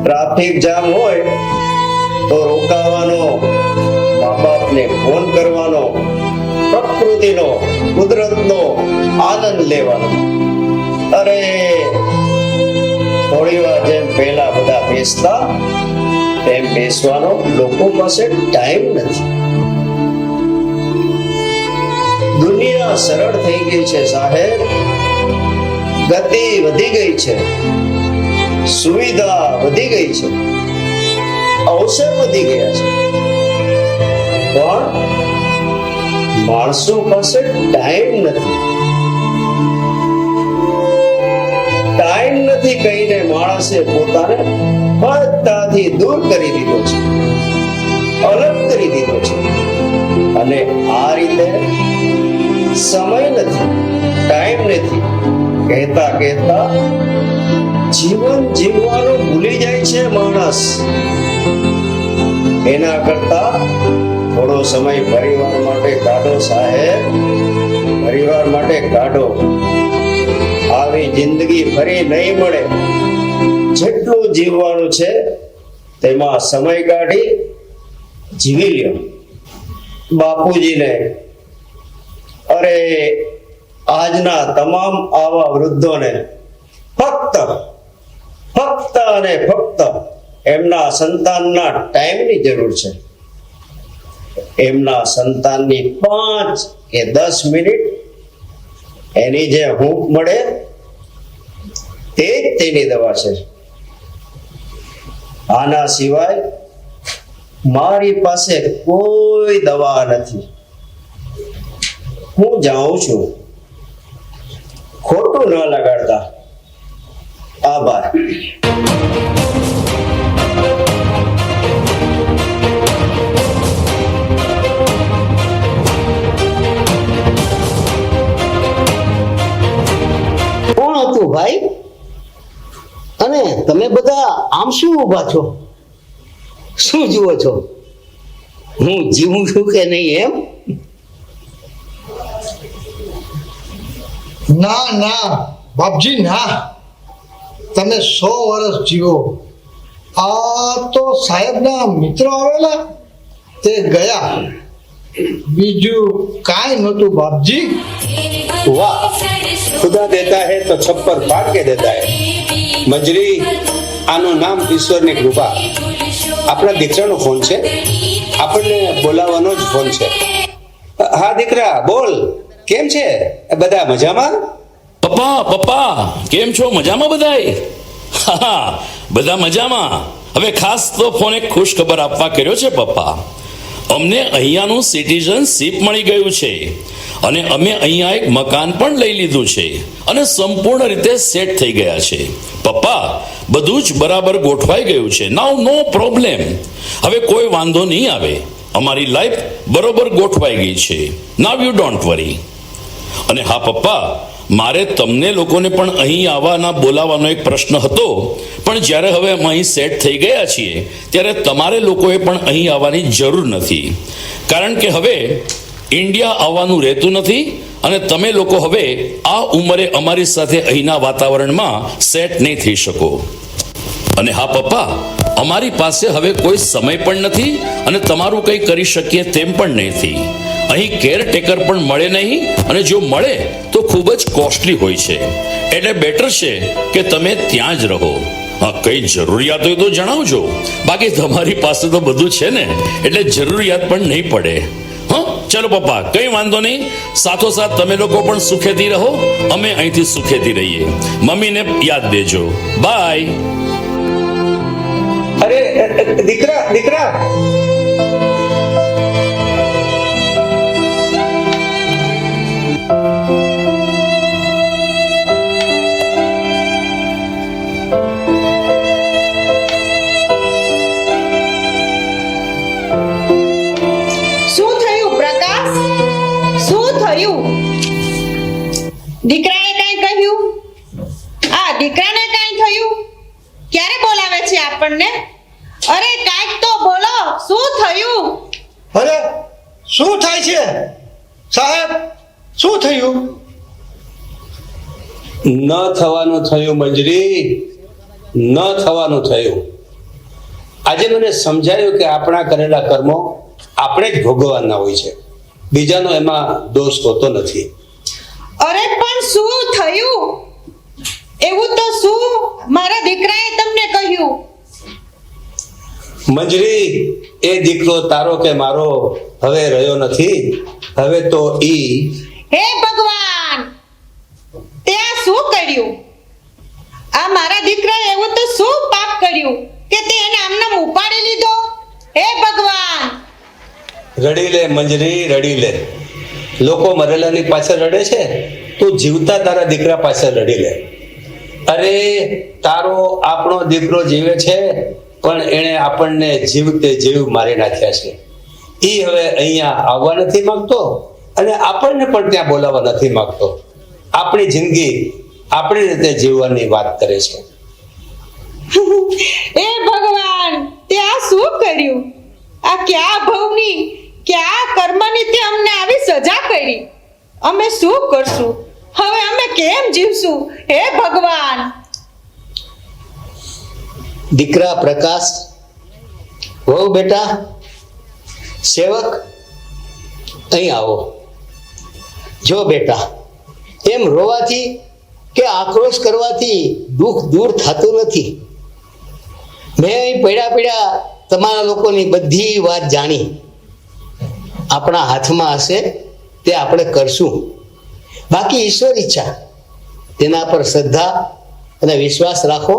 S7: ટ્રાફિક જામ હોય તો રોકાવાનો, મા બાપને ફોન કરવાનો, પ્રકૃતિનો, કુદરતનો આનંદ લેવાનો. અરે થોડી વાર જેમ પહેલા બધા બેસતા તેમ બેસવાનો લોકો પાસે ટાઈમ નથી. દુનિયા સરળ થઈ ગઈ છે સાહેબ, ગતિ વધી ગઈ છે, સુવિધા વધી ગઈ છે, અવસર વધી ગયા છે, પણ માણસો પાસે ટાઈમ નથી. ટાઈમ નથી કહીને માણસે પોતાને બધાથી દૂર કરી દીધો છે, અલગ કરી દીધો છે. અને આ રીતે સમય નથી, ટાઈમ નથી કહેતા કહેતા જીવન જીવવાનું ભૂલી જાય છે માણસ. એના કરતા થોડો સમય પરિવાર માટે કાઢો સાહેબ, પરિવાર માટે કાઢો. આવી જિંદગી ફરી નહીં મળે. જેટલું જીવવાનું છે તેમાં સમય કાઢી જીવી લ્યો. બાપુજીને, અરે આજના તમામ આવા વૃદ્ધોને ફક્ત અને ફક્ત એમના સંતાનના ટાઈમની જરૂર છે. એમના સંતાનની 5 કે 10 મિનિટ એની જે હૂંફ મળે તે જ તેની દવા છે. આના સિવાય મારી પાસે કોઈ દવા નથી. હું જાઉં છું. ખોટું ન લગાડતા. આભાર.
S5: કોણ હતું ભાઈ? અને તમે બધા આમ શું ઊભા છો? શું જુઓ છો? હું જીવું છું કે નહીં એમ?
S4: ના ના, બાપજી ના, તમે 100 વર્ષ જીવો. આ તો સાહેબના મિત્રો આવેલા તે ગયા, બીજું કાંઈ નહોતું બાપજી.
S3: વાહ, ખુદા દેતા હૈ તો છપ્પર ફાડ કે દેતા હૈ. મંજરી, આનું નામ ઈશ્વરની કૃપા. આપણા દીકરાનો ફોન છે, આપણને બોલાવવાનો જ ફોન છે. હા દીકરા, બોલ, કેમ છે બધા? મજામાં?
S1: પપ્પા પપ્પા કેમ છો? મજામાં બધાય? હા, બધા મજામાં. હવે ખાસ તો ફોન એક ખુશ ખબર આપવા કર્યો છે પપ્પા. અમને અહીંયાનું સિટીઝનશીપ મળી ગયું છે અને અમે અહીંયા એક મકાન પણ લઈ લીધું છે અને સંપૂર્ણ રીતે સેટ થઈ ગયા છે પપ્પા. બધું જ બરાબર ગોઠવાઈ ગયું છે. નાઉ નો પ્રોબ્લેમ. હવે કોઈ વાંધો નહીં આવે. અમારી લાઈફ બરોબર ગોઠવાઈ ગઈ છે. Now you don't worry. અને હા પપ્પા, મારે તમને લોકોને પણ અહીં આવવાના બોલાવવાનો એક પ્રશ્ન હતો, પણ જ્યારે હવે અમે અહીં સેટ થઈ ગયા છીએ ત્યારે તમારે લોકોએ પણ અહીં આવવાની જરૂર નથી, કારણ કે હવે ઇન્ડિયા આવવાનું રહેતું નથી અને તમે લોકો હવે આ ઉંમરે અમારી સાથે અહીંના વાતાવરણમાં સેટ નહીં થઈ શકો. અને હા પપ્પા, અમારી પાસે હવે કોઈ સમય પણ નથી અને તમારું કંઈ કરી શકીએ તેમ પણ નથી. અહીં કેરટેકર પણ મળે નહીં અને જો મળે તો ખૂબ જ કોસ્ટલી હોય છે. એટલે બેટર છે કે તમે ત્યાં જ રહો. હા, કઈ જરૂરિયાત હોય તો જણાવજો, બાકી તમારી પાસે તો બધું છે ને, એટલે જરૂરિયાત પણ નહીં પડે. હા, ચલો પપ્પા, કઈ વાંધો નહીં. સાથોસાથ તમે લોકો પણ સુખેથી રહો, અમે અહીંથી સુખેથી રહીએ. મમ્મીને યાદ દેજો. બાય.
S3: અરે દીકરા, દીકરા,
S2: શું થયું પ્રકાશ? શું થયું? દીકરાએ કાંઈ કહ્યું? આ દીકરાને કાંઈ થયું? ક્યારે બોલાવે છે આપણને? અરે કાંઈક તો બોલો, શું થયું?
S4: અરે શું થાય છે સાહેબ? શું થયું?
S3: ન થવાનું થયું મંજરી, ન થવાનું થયું. આજે મને સમજાયું કે આપણા કરેલા કર્મો આપણે જ ભોગવવાના હોય છે, બીજાનો એમાં દોષ હોતો નથી.
S2: અરે પણ શું થયું? એવું તો શું મારા દીકરાએ તમને કહ્યું?
S3: મંજરી, એ દીકરો તારો કે મારો હવે રહ્યો નથી. હવે તો ઈ
S2: હે ભગવાન, તે આ શું કર્યું? આ મારા દીકરાએ એવું તો શું પાપ કર્યું કે તે એને આમનામ ઉપાડી લીધો? હે ભગવાન.
S3: રડી લે મંજરી, રડી લે. લોકો મરેલાની પાછળ રડે છે, તું જીવતા તારા દીકરા પાછળ રડી લે. અરે તારો આપણો દીકરો જીવે છે, પણ એણે આપણને જીવતે જીવ મારી નાખ્યા છે. ઈ હવે અહીંયા આવવા નથી માંગતો અને આપણને પણ ત્યાં બોલાવવા નથી માંગતો. આપણી જિંદગી આપણી રીતે જીવવાની વાત કરે છે.
S2: હે ભગવાન, તે આ શું કર્યું? આ ક્યાં ભવની, ક્યાં કર્મની તે અમને આવી સજા કરી? અમે શું કરશું હવે? અમે કેમ જીવશું? હે ભગવાન.
S5: દીકરા પ્રકાશ, વહુ બેટા, સેવક, અહીં આવો. જો બેટા, એમ રોવાથી કે આક્રોશ કરવાથી દુઃખ દૂર થતું નથી. મેં અહીં પડ્યા તમારા લોકોની બધી વાત જાણી. આપણા હાથમાં હશે તે આપણે કરશું. બાકી ઈશ્વર ઈચ્છા, તેના પર શ્રદ્ધા અને વિશ્વાસ રાખો.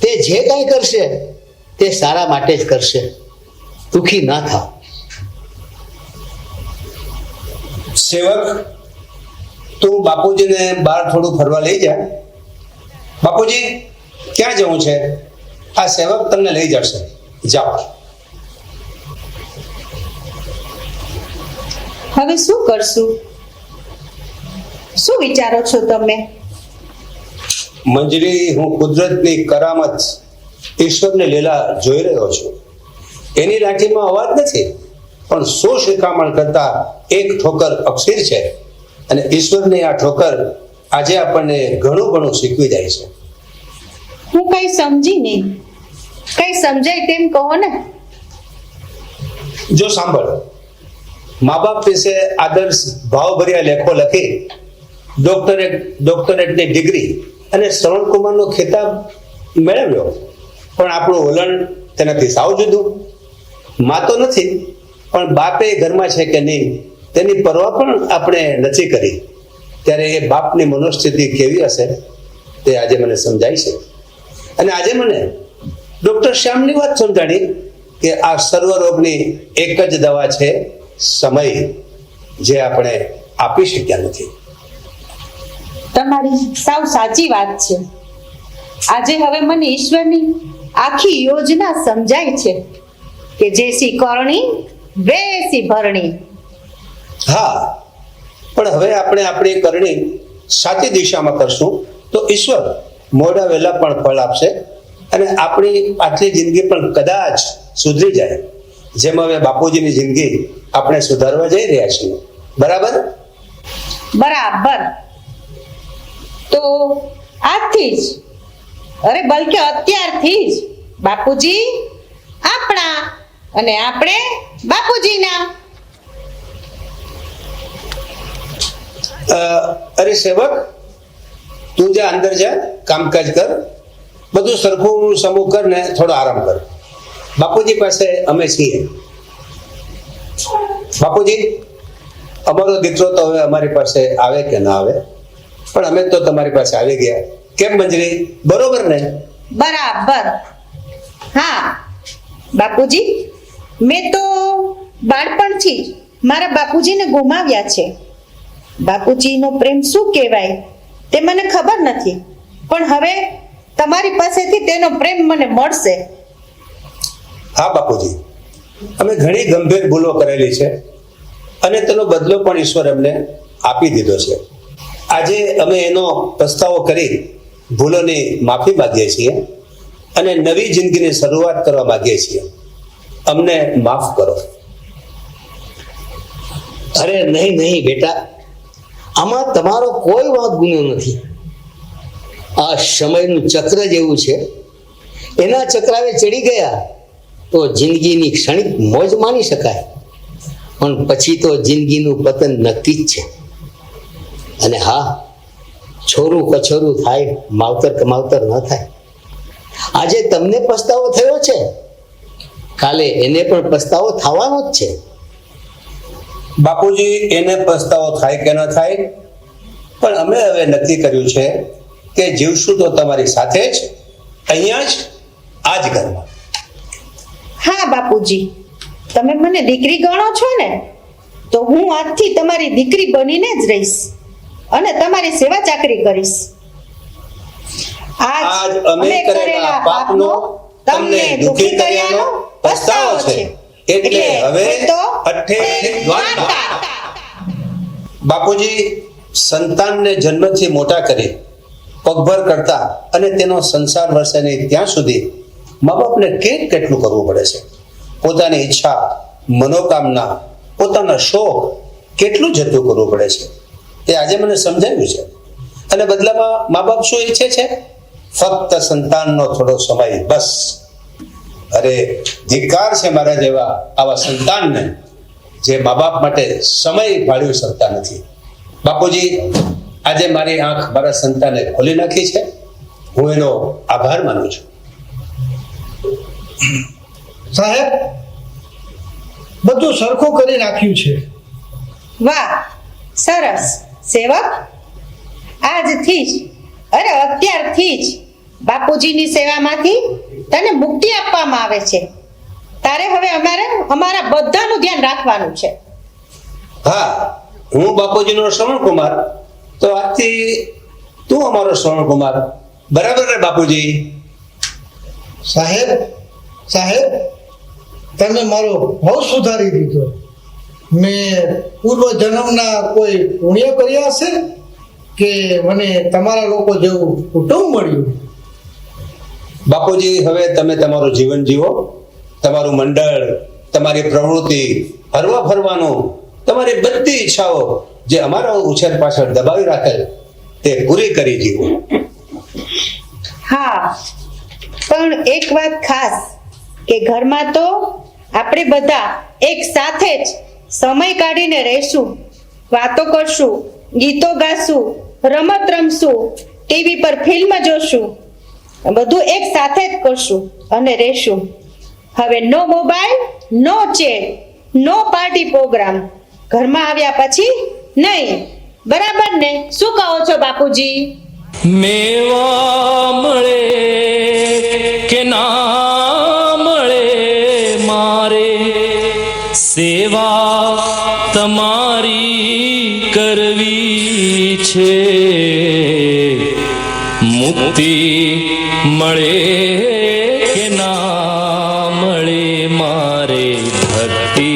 S5: તે જે કાંઈ કરશે તે સારા માટે જ કરશે. દુઃખી ના થાવ.
S3: સેવક, તું બાપુજીને બહાર થોડું ફરવા લઈ જા. બાપુજી, ક્યાં જવું છે? આ સેવક તમને લઈ જશે. જાઓ.
S2: હવે શું કરશું? શું વિચારો છો તમે?
S3: મંજરી, હું કુદરતની કરામત, ઈશ્વરની લીલા જોઈ રહ્યો છું. એની લાઠીમાં અવાજ નથી, પણ 100 શિખામણ કરતા એક ઠોકર અક્ષીર છે અને ઈશ્વરની આ ઠોકર આજે આપણને ઘણું ઘણું શીખવી જાય છે.
S2: હું કઈ સમજી નહીં, કઈ સમજાય તેમ કહો ને.
S3: જો સાંભળ, મા બાપ વિશે આદર્શ ભાવભર્યા લેખો લખી ડોક્ટરેટની ડિગ્રી અને શ્રવણકુમારનો ખિતાબ મેળવ્યો, પણ આપણું વલણ તેનાથી સાવ જુદું. માં તો નથી, પણ બાપે ઘરમાં છે કે નહીં તેની પરવા પણ આપણે નથી કરી. ત્યારે એ બાપની મનોસ્થિતિ કેવી હશે તે આજે મને સમજાય છે. અને આજે મને ડોક્ટર શ્યામની વાત સમજાણી કે આ સર્વ રોગની એક જ દવા છે, સમય, જે આપણે આપી શક્યા નથી.
S2: તમારી સાવ સાચી વાત છે. આજે હવે મને ઈશ્વરની આખી યોજના સમજાય છે કે જેસી કરણી વેસી ભરણી.
S3: હા, પણ હવે આપણે આપણી કરણી સાચી દિશામાં કરશું તો ઈશ્વર મોડા વહેલા પણ ફળ આપશે અને આપણી આટલી જિંદગી પણ કદાચ સુધરી જાય, જેમ હવે બાપુજીની જિંદગી આપણે સુધારવા જઈ રહ્યા છીએ. બરાબર?
S2: બરાબર. તો આજથી જ, અરે બલકે અત્યારથી જ બાપુજી આપણા અને આપણે બાપુજીના.
S3: અરે સેવક, તું જા અંદર જા, કામકાજ કર, બધું સરખું સમૂહ કર ને થોડો આરામ કર. બાપુજી પાસે અમે છીએ. બાપુજી, અમારો દીકરો તો હવે અમારી પાસે આવે કે ના આવે, પણ અમે તો તમારી પાસે આવી ગયા. કેમ મંજરી, બરોબર ને?
S2: બરાબર. હા બાપુજી, મેં તો બાળપણથી જ મારા બાપુજીને ગુમાવ્યા છે. બાપુજીનો પ્રેમ શું કહેવાય તે મને ખબર નથી, પણ હવે તમારી પાસેથી તેનો પ્રેમ મને મળશે.
S3: હા બાપુજી, અમે ઘણી ગંભીર ભૂલો કરેલી છે અને તેનો બદલો પણ ઈશ્વર અમને આપી દીધો છે. આજે અમે એનો પસ્તાવો કરી ભૂલોની માફી માંગીએ છીએ અને નવી જિંદગીની શરૂઆત કરવા માંગીએ છીએ. અમને માફ કરો.
S5: અરે નહીં નહીં બેટા, આમાં તમારો કોઈ વાંક ગુનો નથી. આ સમયનું ચક્ર જેવું છે, એના ચક્રાવે ચડી ગયા તો જિંદગીની ક્ષણિક મોજ માણી શકાય, પણ પછી તો જિંદગીનું પતન નક્કી જ છે. અને હા, છોરું કછોરું થાય, માવતર કમાવતર ન થાય. આજે તમને પસ્તાવો થયો છે, કાલે એને પણ પસ્તાવો થવાનો જ છે.
S3: બાપુજી, એને પસ્તાવો થાય કે ન થાય, પણ અમે હવે નક્કી કર્યું છે કે જીવશું તો તમારી સાથે જ, અહીંયા જ, આ જ ઘરમાં.
S2: હા બાપુજી, તમે મને દીકરી ગણો છો ને, તો હું આજથી તમારી દીકરી બનીને જ રહીશ અને તમારી સેવા ચાકરી કરીશ.
S3: આજ અમે કરેલા પાપનો તમને દુઃખી કર્યાનો પસ્તાવો છે, એટલે હવે અઠ્ઠે દ્વારકા. બાપુજી, સંતાનને જન્મથી મોટા કરી પગભર કરતા અને તેનો સંસાર વરસે નહીં ત્યાં સુધી મા બાપને કેટલું કરવું પડે છે. પોતાની ઈચ્છા, મનોકામના, પોતાના શોખ કેટલું જતું કરવું પડે છે, તે આજે મને સમજાવ્યું છે. અને બદલામાં મા બાપ શું ઈચ્છે છે? ફક્ત સંતાનનો થોડો સમય, બસ. અરે ધિક્કાર છે મારા જેવા આવા સંતાનને જે મા બાપ માટે સમય ફાળવી શકતા નથી. બાપુજી, આજે મારી આંખ મારા સંતાને ખોલી નાખી છે, હું એનો આભાર માનું છું.
S4: સાહેબ, બધું સરખું કરી નાખ્યું છે.
S2: વાહ, સરસ. સેવક, આજથી જ, અરે અત્યારથી જ બાપુજીની સેવામાંથી તને મુક્તિ આપવામાં આવે છે. તારે હવે અમારા બધાનું ધ્યાન રાખવાનું છે.
S3: હા, હું બાપુજીનો શ્રવણકુમાર, તો આજથી તું અમારો શ્રવણકુમાર. બરાબર ને બાપુજી?
S4: સાહેબ, સાહેબ, તમે મારો બહુ સુધારી દીધો. મેં પૂર્વ જન્મના કોઈ પુણ્ય કર્યા હશે કે મને તમારા લોકો જેવું કુટુંબ મળ્યું?
S3: બાપુજી, હવે તમે તમારું જીવન જીવો. તમારું મંડળ, તમારી પ્રવૃત્તિ, હરવા ફરવાનું, તમારી બધી ઈચ્છાઓ જે અમારા ઉછેર પાછળ દબાવી રાખેલ, તે પૂરી કરી દીધું.
S2: હા, પણ એક વાત ખાસ કે ઘરમાં તો આપણે બધા એક સાથે જ સમય કાઢીને રહીશું, વાતો કરશું, ગીતો ગાશું, રમત રમશું, ટીવી પર ફિલ્મ જોશું, બધું એક સાથે જ કરશું અને રહેશું. હવે નો મોબાઈલ, નો ચેટ, નો પાર્ટી પ્રોગ્રામ. ઘરમાં આવ્યા પછી નહીં. બરાબર ને? શું કહો છો બાપુજી?
S8: મેવા મળે કે ના મળે મારે સેવા તમારી કરવી છે. મુક્તિ મળે કે ના મળે મારે ભક્તિ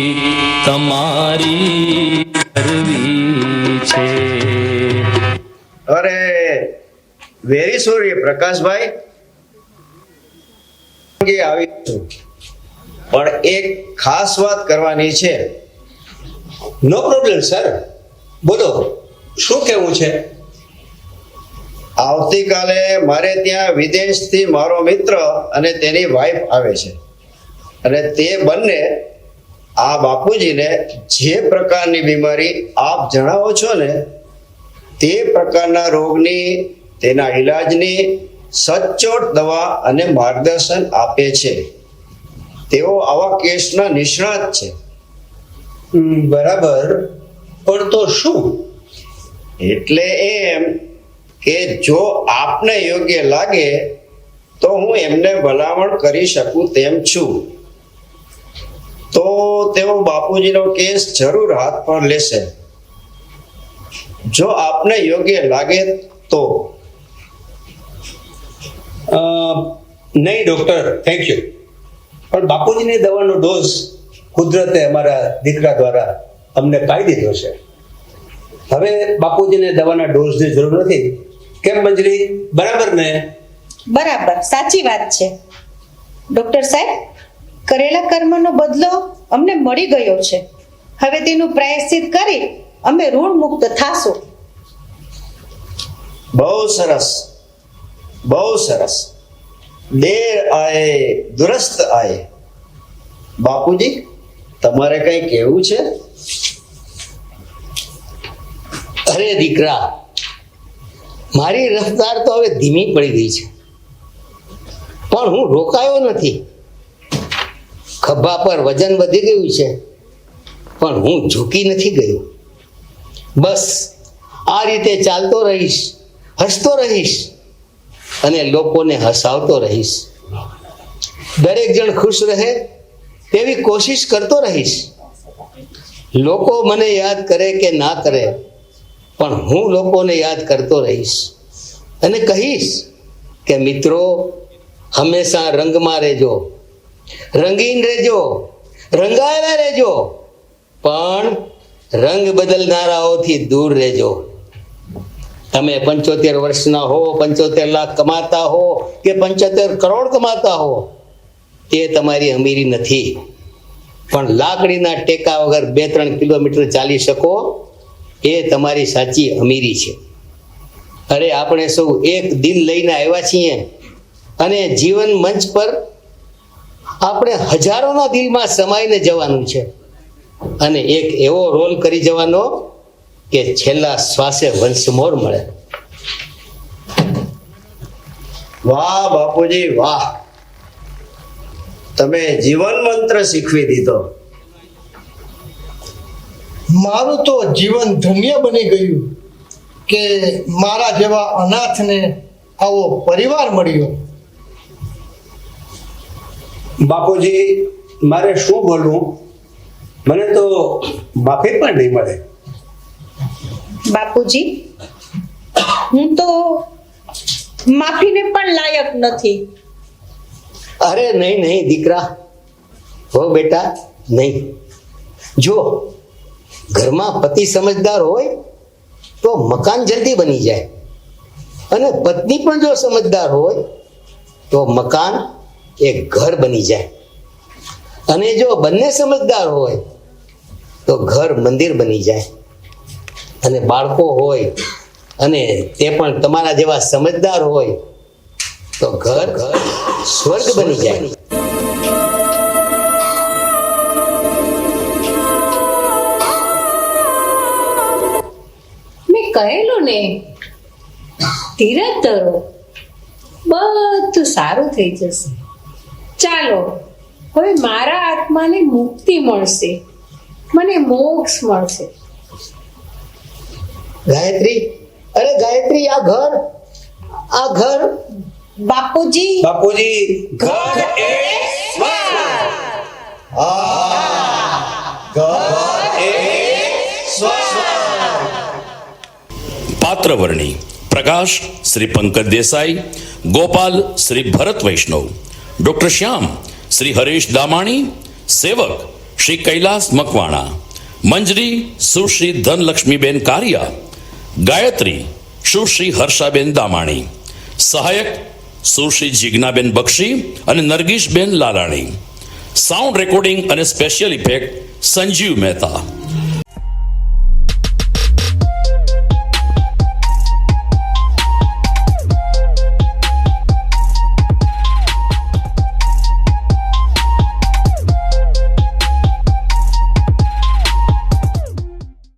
S8: તમારી કરવી છે.
S7: અરે વેરી સોરી પ્રકાશભાઈ, આવી છું. પણ એક ખાસ વાત કરવાની છે.
S3: નો પ્રોબ્લેમ સર, બોલો શું કહેવું છે?
S7: આવતીકાલે મારે ત્યાં વિદેશથી મારો મિત્ર અને તેની વાઈફ આવે છે, અને તે બંને આ બાપુજીને જે પ્રકારની બીમારી આપ જણાવો છો ને તે પ્રકારના રોગની, તેના ઈલાજની સચોટ દવા અને માર્ગદર્શન આપે છે. તેઓ આવા કેસના નિષ્ણાત છે.
S3: બરાબર, પણ તો શું?
S7: એટલે એમ કે જો આપને યોગ્ય લાગે તો હું એમને ભલામણ કરી શકું તેમ છું. તો તેઓ બાપુજીનો કેસ જરૂર હાથ પર લેશે, જો આપને યોગ્ય લાગે તો.
S3: નહીં ડૉક્ટર, થેન્ક યુ, પણ બાપુજીની દવાનો ડોઝ કુદરતે અમારા દીકરા દ્વારા અમને પાઈ દીધો છે. હવે બાપુજીને દવાના ડોઝની જરૂર નથી. કેમ મંજરી, બરાબર ને?
S2: બરાબર, સાચી વાત છે. ડોક્ટર સાહેબ, કરેલા કર્મનો બદલો અમને મળી ગયો છે. હવે તેનું પ્રાયશ્ચિત કરી અમે ઋણ મુક્ત થાશું.
S7: બહુ સરસ, બહુ સરસ. દેર આયે દુરસ્ત આયે. બાપુજી, તમારે કંઈ કહેવું છે?
S5: અરે દીકરા, મારી રફતાર તો હવે ધીમી પડી ગઈ છે, પણ હું રોકાયો નથી. ખભા પર વજન વધી ગયું છે, પણ હું ઝૂકી નથી ગયો. બસ આ રીતે ચાલતો રહીશ, હસતો રહીશ અને લોકોને હસાવતો રહીશ. દરેક જણ ખુશ રહે તેવી કોશિશ કરતો રહીશ. લોકો મને યાદ કરે કે ના કરે, પણ હું લોકોને યાદ કરતો રહીશ અને કહીશ કે મિત્રો, હંમેશા રંગમાં રહેજો, રંગીન રહેજો, રંગાયેલા રહેજો, પણ રંગ બદલનારાઓથી દૂર રહેજો. તમે 75 વર્ષના હો, 75 લાખ કમાતા હો કે 75 કરોડ કમાતા હો, તે તમારી અમીરી નથી. પણ લાકડીના ટેકા વગર 2-3 કિલોમીટર ચાલી શકો, એ તમારી સાચી અમીરી છે. અરે આપણે સૌ એક દિલ લઈને આવ્યા છીએ, અને જીવન મંચ પર આપણે હજારોના દિલમાં સમાઈને જવાનું છે, અને એક એવો રોલ કરી જવાનો કે છેલ્લા શ્વાસે વંશમોર મળે.
S7: વાહ બાપુજી વાહ, તમે જીવન મંત્ર શીખવી દીધો.
S4: મારું તો જીવન ધન્ય બની ગયું કે મારા જેવા અનાથને આવો પરિવાર મળ્યો.
S3: બાપુજી, મારે શું બોલવું? મને તો માફી પણ નહીં મળે.
S2: બાપુજી, હું તો માફીને પણ લાયક નથી.
S5: અરે નહીં નહીં દીકરા, હો બેટા, નહીં. જો ઘરમાં પતિ સમજદાર હોય તો મકાન જલ્દી બની જાય, અને પત્ની પણ જો સમજદાર હોય તો મકાન એક ઘર બની જાય, અને જો બંને સમજદાર હોય તો ઘર મંદિર બની જાય, અને બાળકો હોય અને તે પણ તમારા જેવા સમજદાર હોય તો ઘર સ્વર્ગ બની જાય.
S6: મેં કહેલું ને, ધીરજ ધરો, બધું સારું થઈ જશે. ચાલો હવે મારા આત્માને મુક્તિ મળશે, મને મોક્ષ મળશે.
S5: ગાયત્રી, અરે ગાયત્રી, આ ઘર
S2: બાપુજી
S3: બાપુજી
S1: પાત્રવર્ણી પ્રકાશ શ્રી પંકજ દેસાઈ, ગોપાલ શ્રી ભરત વૈષ્ણવ, ડોક્ટર શ્યામ શ્રી હરેશ દામાણી, સેવક શ્રી કૈલાસ મકવાણા, મંજરી સુશ્રી ધનલક્ષ્મીબેન કારિયા, ગાયત્રી સુશ્રી હર્ષાબેન દામાણી, સહાયક સુશ્રી જિજ્ઞાબેન બક્ષી અને નરગીશબેન લાલાણી, સાઉન્ડ રેકોર્ડિંગ અને સ્પેશિયલ ઇફેક્ટ સંજીવ મહેતા.